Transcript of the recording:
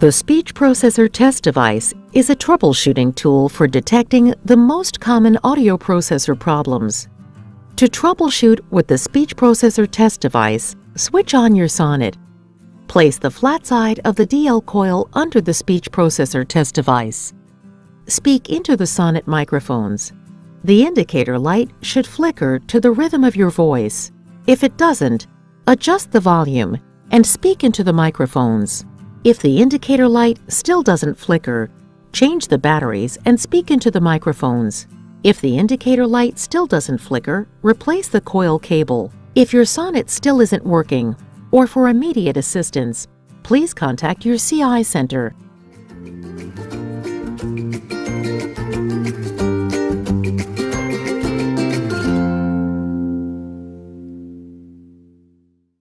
The speech processor test device is a troubleshooting tool for detecting the most common audio processor problems. To troubleshoot with the speech processor test device, switch on your SONNET. Place the flat side of the DL coil under the speech processor test device. Speak into the SONNET microphones. The indicator light should flicker to the rhythm of your voice. If it doesn't, adjust the volume and speak into the microphones. If the indicator light still doesn't flicker, change the batteries and speak into the microphones. If the indicator light still doesn't flicker, replace the coil cable. If your SONNET still isn't working, or for immediate assistance, please contact your CI center.